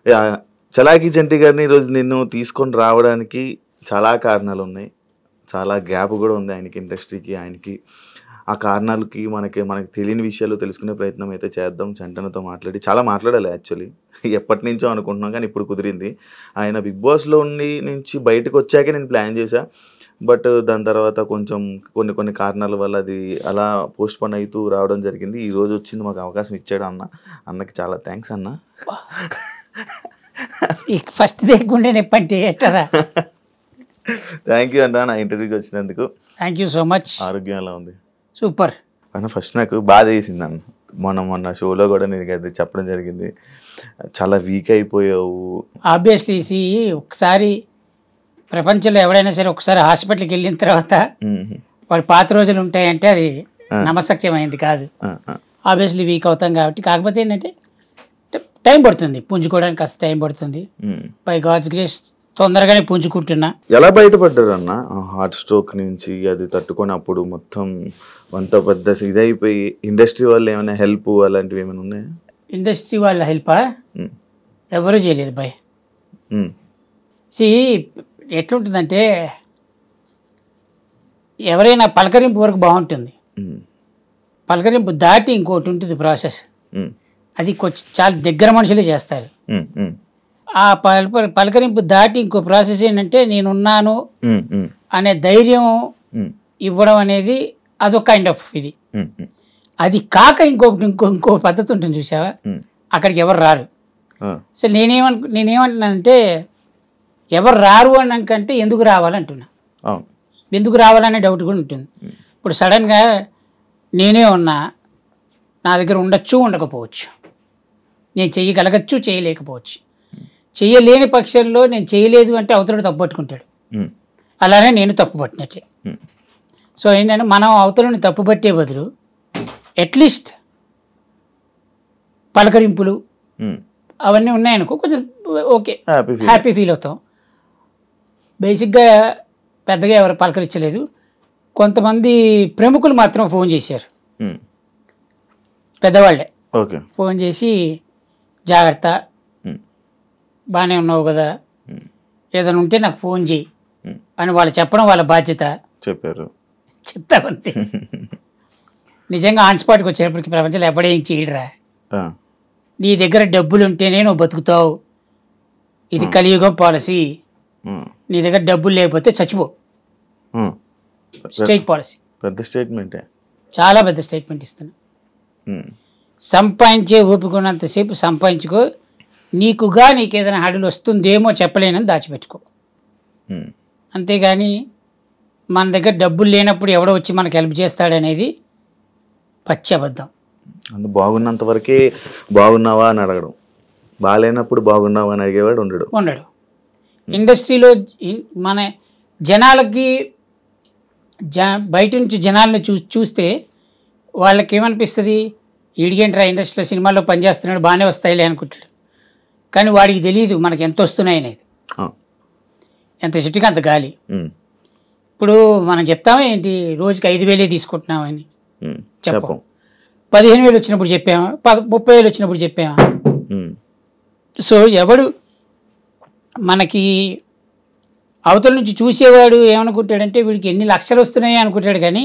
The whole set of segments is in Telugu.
యాహ్! చలాకీ చంటి గారిని ఈరోజు నిన్ను తీసుకొని రావడానికి చాలా కారణాలున్నాయి. చాలా గ్యాప్ గూడా ఉంది ఆయనకి ఇండస్ట్రీకి, ఆయనకి. ఆ కారణాలకి మనకి తెలియని విషయాలు తెలుసుకునే ప్రయత్నం అయితే చేద్దాం. చంటన్నతో మాట్లాడి చాలా మాట్లాడాలి యాక్చువల్లీ. ఎప్పటినుంచో అనుకుంటున్నాం కానీ ఇప్పుడు కుదిరింది. ఆయన 'బిగ్ బాస్'లో నుంచి బయటకొచ్చాకే నేను ప్లాన్ చేశా. బట్ దాని తర్వాత కొంచెం కొన్ని కారణాల వల్ల అది అలా పోస్ట్‌పోన్ అయితూ రావడం జరిగింది. ఈరోజు వచ్చింది మాకు అవకాశం ఇచ్చాడు అన్న. అన్నకి చాలా థాంక్స్ అన్న. ఈ ఫస్ట్‌దే గుండె నొప్పంటే ఎట్టరా? థ్యాంక్ యూ అన్న నా ఇంటర్వ్యూకి వచ్చినందుకు. Thank you so much. ఆరోగ్యం ఎలా ఉంది? సూపర్. అన్న ఫస్ట్ నాకు బాధేసింది అన్న. మొన్న షోలో కూడా నేను అది చెప్పడం జరిగింది. చాలా వీక్ అయిపోయావు. ఆబ్వియస్లీ ఒకసారి ప్రపంచంలో ఎవడైనా సరే ఒకసారి హాస్పిటల్కి వెళ్ళిన తర్వాత వాళ్ళ పాత రోజులు ఉంటాయంటే అది నమ్మశక్యమైంది కాదు. ఆబ్వియస్లీ వీక్ అవుతాం కాబట్టి. కాకపోతే ఏంటంటే టైం పడుతుంది, పుంజుకోవడానికి కాస్త టైం పడుతుంది. బై గాడ్స్ గ్రేస్ తొందరగానే పుంజుకుంటున్నా. ఎలా బయటపడ్డారు అన్న హార్ట్ స్ట్రోక్ నుంచి? అది తట్టుకొని అప్పుడు మొత్తం అంత పెద్ద ఇదైపోయి ఇండస్ట్రీ వాళ్ళు ఏమైనా హెల్ప్ అలాంటివి ఏమైనా ఉన్నాయా? ఇండస్ట్రీ వాళ్ళ హెల్పా ఎవరూ చేయలేదు బాయ్. ఎట్లుంటుందంటే ఎవరైనా పలకరింపు వరకు బాగుంటుంది, పలకరింపు దాటి ఇంకోటి ఉంటుంది ప్రాసెస్. అది కొంచెం చాలా దగ్గర మనుషులే చేస్తారు. ఆ పలకరింపు దాటి ఇంకో ప్రాసెస్ ఏంటంటే నేనున్నాను అనే ధైర్యం ఇవ్వడం అనేది అదొక కైండ్ ఆఫ్ ఇది. అది కాక ఇంకో పద్ధతి ఉంటుంది చూసావా, అక్కడికి ఎవరు రారు. సో నేనేమంటున్నానంటే ఎవరు రారు అన్నాకంటే ఎందుకు రావాలంటున్నా. ఎందుకు రావాలనే డౌట్ కూడా ఉంటుంది. ఇప్పుడు సడన్గా నేనే ఉన్నా, నా దగ్గర ఉండొచ్చు ఉండకపోవచ్చు, నేను చేయగలగచ్చు చేయలేకపోవచ్చు. చేయలేని పక్షంలో నేను చేయలేదు అంటే అవతల తప్పు పట్టుకుంటాడు, అలానే నేను తప్పు పట్టినట్టే. సో ఏంటంటే మనం అవతలని తప్పు పట్టే బదులు అట్లీస్ట్ పలకరింపులు అవన్నీ ఉన్నాయనుకో కొంచెం ఓకే, హ్యాపీ ఫీల్ అవుతాం. బేసిక్గా పెద్దగా ఎవరు పలకరించలేదు. కొంతమంది ప్రముఖులు మాత్రం ఫోన్ చేశారు, పెద్దవాళ్ళే ఫోన్ చేసి జాగ్రత్త, బాగానే ఉన్నావు కదా, ఏదైనా ఉంటే నాకు ఫోన్ చేయి అని వాళ్ళు చెప్పడం వాళ్ళ బాధ్యత. చెప్పారు, చెప్తామంతే. నిజంగా ఆన్ స్పాట్కి వచ్చేటప్పటికి ప్రపంచంలో ఎప్పుడేం చేయడరా. నీ దగ్గర డబ్బులు ఉంటేనే నువ్వు బతుకుతావు, ఇది కలియుగం పాలసీ. నీ దగ్గర డబ్బులు లేకపోతే చచ్చిపో. Straight policy. పెద్ద స్టేట్మెంటే, చాలా పెద్ద స్టేట్మెంట్ ఇస్తున్నా. సంపాదించే ఊపుకున్నంతసేపు సంపాదించుకో, నీకుగా నీకు ఏదైనా హడలు వస్తుందేమో చెప్పలేనని దాచిపెట్టుకో. అంతేగాని మన దగ్గర డబ్బులు లేనప్పుడు ఎవడో వచ్చి మనకు హెల్ప్ చేస్తాడనేది పచ్చి అబద్ధం. అందు బాగున్నంత వరకే బాగున్నావా అని అడగడం, బాగాలేనప్పుడు బాగున్నావా అని అడిగేవాడు ఉండడు. ఇండస్ట్రీలో మన జనాలకి బయట నుంచి జనాలను చూస్తే వాళ్ళకి ఏమనిపిస్తుంది, ఈడిగేంట్రా ఇండస్ట్రీలో సినిమాల్లో పనిచేస్తున్నాడు బాగానే వస్తాయిలే అనుకుంటాడు. కానీ వాడికి తెలియదు మనకి ఎంత వస్తున్నాయి అనేది. ఎంత చెట్టుకి అంత గాలి. ఇప్పుడు మనం చెప్తామా ఏంటి, రోజుకి 5,000 తీసుకుంటున్నామని చెప్పాం. 15,000 వచ్చినప్పుడు చెప్పామా, 30,000 వచ్చినప్పుడు చెప్పామా. సో ఎవడు మనకి అవతల నుంచి చూసేవాడు ఏమనుకుంటాడంటే వీడికి ఎన్ని లక్షలు వస్తున్నాయి అనుకుంటాడు. కానీ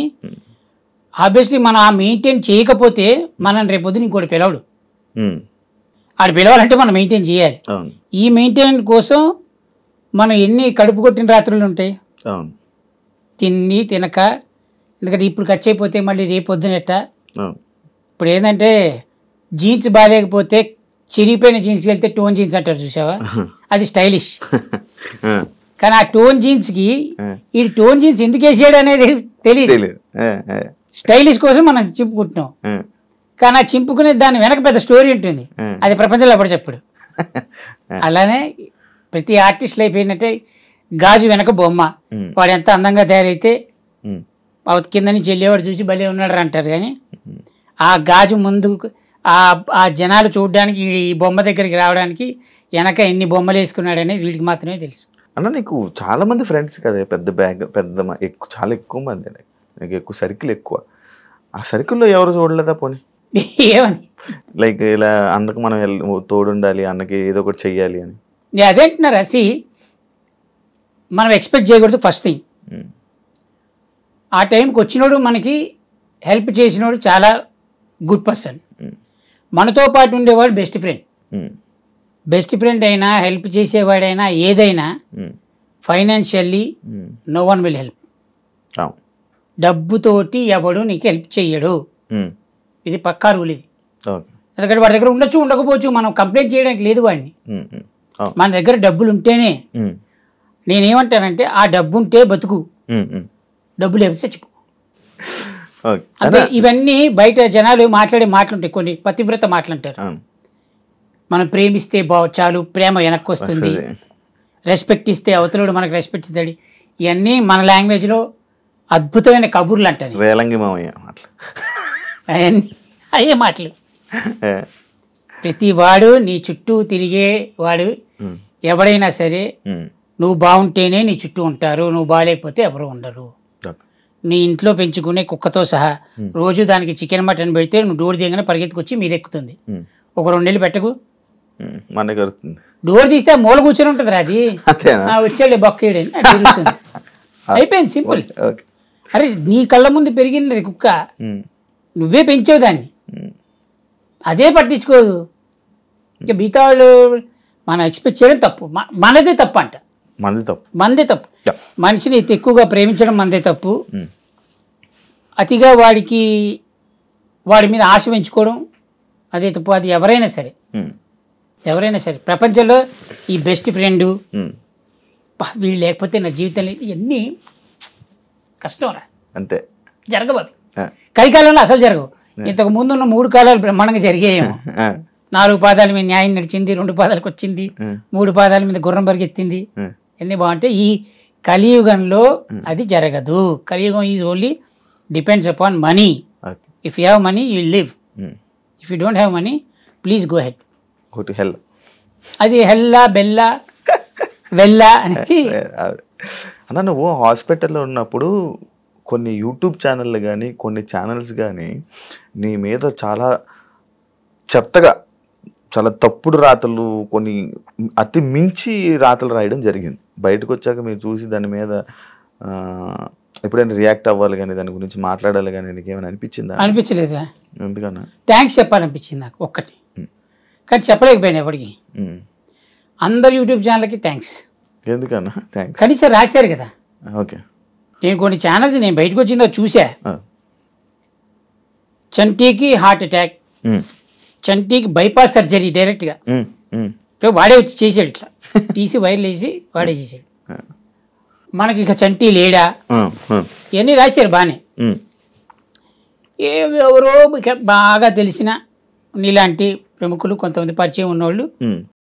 ఆబ్వియస్లీ మనం ఆ మెయింటైన్ చేయకపోతే మనం రేపొద్దున ఇంకోటి పిలవడు. ఆడు పిలవాలంటే మనం మెయింటైన్ చేయాలి. ఈ మెయింటైన్ కోసం మనం ఎన్ని కడుపు కొట్టిన రాత్రులు ఉంటాయి, తిని తినక. ఎందుకంటే ఇప్పుడు ఖర్చు అయిపోతే మళ్ళీ రేపొద్దునెట్ట. ఇప్పుడు ఏంటంటే జీన్స్ బాగాలేకపోతే చిరిగిపోయిన జీన్స్కి వెళ్తే టోన్ జీన్స్ అంటారు చూసావా, అది స్టైలిష్. కానీ ఆ టోన్ జీన్స్కి ఈ టోన్ జీన్స్ ఎందుకు వేసాడు అనేది తెలియదు. స్టైలిష్ కోసం మనం చింపుకుంటున్నాం, కానీ ఆ చింపుకునే దాని వెనక పెద్ద స్టోరీ ఉంటుంది, అది ప్రపంచంలో ఎవరు చెప్పడు. అలానే ప్రతి ఆర్టిస్ట్ లైఫ్ ఏంటంటే గాజు వెనక బొమ్మ. వాడు ఎంత అందంగా తయారైతే కింద నుంచి వెళ్ళేవాడు చూసి భలే ఉన్నాడు అంటారు. కానీ ఆ గాజు ముందు ఆ జనాలు చూడడానికి ఈ బొమ్మ దగ్గరికి రావడానికి వెనక ఎన్ని బొమ్మలు వేసుకున్నాడు అనేది వీడికి మాత్రమే తెలుసు. అన్న నీకు చాలా మంది ఫ్రెండ్స్ కదా, పెద్ద బ్యాగ్ చాలా ఎక్కువ మంది, నాకు ఎక్కువ సర్కిల్ ఎక్కువ. ఆ సర్కిల్లో ఎవరు చూడలేదా పోనీ? ఏమని లైక్ ఇలా అన్నకు మనం తోడుండాలి, అన్నకి ఏదో ఒకటి చెయ్యాలి అని. అదేంటున్నారా మనం ఎక్స్పెక్ట్ చేయకూడదు ఫస్ట్ థింగ్. ఆ టైంకి వచ్చినోడు మనకి హెల్ప్ చేసినోడు చాలా గుడ్ పర్సన్. మనతో పాటు ఉండేవాడు బెస్ట్ ఫ్రెండ్. బెస్ట్ ఫ్రెండ్ అయినా హెల్ప్ చేసేవాడైనా ఏదైనా financially no one will help. డబ్బుతోటి ఎవడు నీకు హెల్ప్ చెయ్యడు. ఇది పక్కా రూల్ ఇది. ఎందుకంటే వాడి దగ్గర ఉండొచ్చు ఉండకపోవచ్చు, మనం కంప్లైంట్ చేయడానికి లేదు వాడిని. మన దగ్గర డబ్బులు ఉంటేనే, నేనేమంటానంటే ఆ డబ్బు ఉంటే బతుకు, డబ్బు లేకపోతే చచ్చిపో. అంటే ఇవన్నీ బయట జనాలు మాట్లాడే మాటలుంటాయి, కొన్ని పతివ్రత మాటలంటారు. మనం ప్రేమిస్తే చాలు, ప్రేమ వెనక్కి వస్తుంది, రెస్పెక్ట్ ఇస్తే అవతలుడు మనకు రెస్పెక్ట్ ఇస్తాడు. ఇవన్నీ మన లాంగ్వేజ్లో అద్భుతమైన కబుర్లు అంటారు. అయ్యే మాటలు. ప్రతి వాడు నీ చుట్టూ తిరిగేవాడు ఎవడైనా సరే నువ్వు బాగుంటేనే నీ చుట్టూ ఉంటారు, నువ్వు బాగాలేకపోతే ఎవరు ఉండరు. నీ ఇంట్లో పెంచుకునే కుక్కతో సహా రోజు దానికి చికెన్ మటన్ పెడితే నువ్వు డోర్ దిగగానే పరిగెత్తుకొచ్చి మీదెక్కుతుంది. ఒక 2 నెలలు పెట్టకు, డోర్ తీస్తే మూల కూర్చొని ఉంటుంది. అది వచ్చాడు బొక్కేయడని తిరుగుతుంది. అయిపోయింది, సింపుల్. అరే నీ కళ్ళ ముందు పెరిగింది అది కుక్క, నువ్వే పెంచావు దాన్ని, అదే పట్టించుకోదు. ఇంకా మిగతా వాళ్ళు మనం ఎక్స్పెక్ట్ చేయడం తప్పు, మనదే తప్పు అంట. మనదే తప్పు. మనిషిని ఎక్కువగా ప్రేమించడం మనదే తప్పు. అతిగా వాడి మీద ఆశ పెంచుకోవడం అదే తప్పు. అది ఎవరైనా సరే ప్రపంచంలో ఈ బెస్ట్ ఫ్రెండు వీళ్ళు లేకపోతే నా జీవితంలో ఇవన్నీ కష్టం రా, అంతే. జరగవు అవి కలికాలంలో అసలు జరగవు. ఇంతకు ముందున్న 3 కాలాలు బ్రహ్మాండంగా జరిగాయేమో. 4 పాదాల మీద న్యాయం నడిచింది, 2 పాదాలకు వచ్చింది, 3 పాదాల మీద గుర్రం పరిగెత్తింది, అన్నీ బాగుంటాయి. ఈ కలియుగంలో అది జరగదు. కలియుగం is only depends upon money. If you have money you live, if you don't have money please go head. అది హెల్లా బెల్లా వెల్లా అనేది. అన్న నువ్వు హాస్పిటల్లో ఉన్నప్పుడు కొన్ని యూట్యూబ్ ఛానళ్ళు కానీ కొన్ని ఛానల్స్ కానీ నీ మీద చాలా చెత్తగా, చాలా తప్పుడు రాతలు, కొన్ని అతి మించి రాతలు రాయడం జరిగింది. బయటకు వచ్చాక మీరు చూసి దాని మీద ఎప్పుడైనా రియాక్ట్ అవ్వాలి కానీ దాని గురించి మాట్లాడాలి కానీ నీకు ఏమైనా అనిపించిందా? అనిపించలేదా? ఎందుకన్నా? థ్యాంక్స్ చెప్పాలనిపించింది నాకు ఒక్కటి, కానీ చెప్పలేకపోయాను ఎవరికి. అందరు యూట్యూబ్ ఛానల్కి థ్యాంక్స్. ఎందుకన్నా థ్యాంక్స్? కనీసం రాశారు కదా. ఓకే. నేను కొన్ని ఛానల్స్ నేను బయటకు వచ్చిందో చూసా. చంటీకి హార్ట్ అటాక్, చంటీకి బైపాస్ సర్జరీ డైరెక్ట్గా వాడే వచ్చి చేసాడు, ఇట్లా తీసి వైర్లు వేసి వాడే చేసాడు. మనకి ఇక చంటీ లేడా ఇవన్నీ రాశారు బాగానే. ఎవరో బాగా తెలిసిన నీలాంటి ప్రముఖులు కొంతమంది పరిచయం ఉన్నవాళ్ళు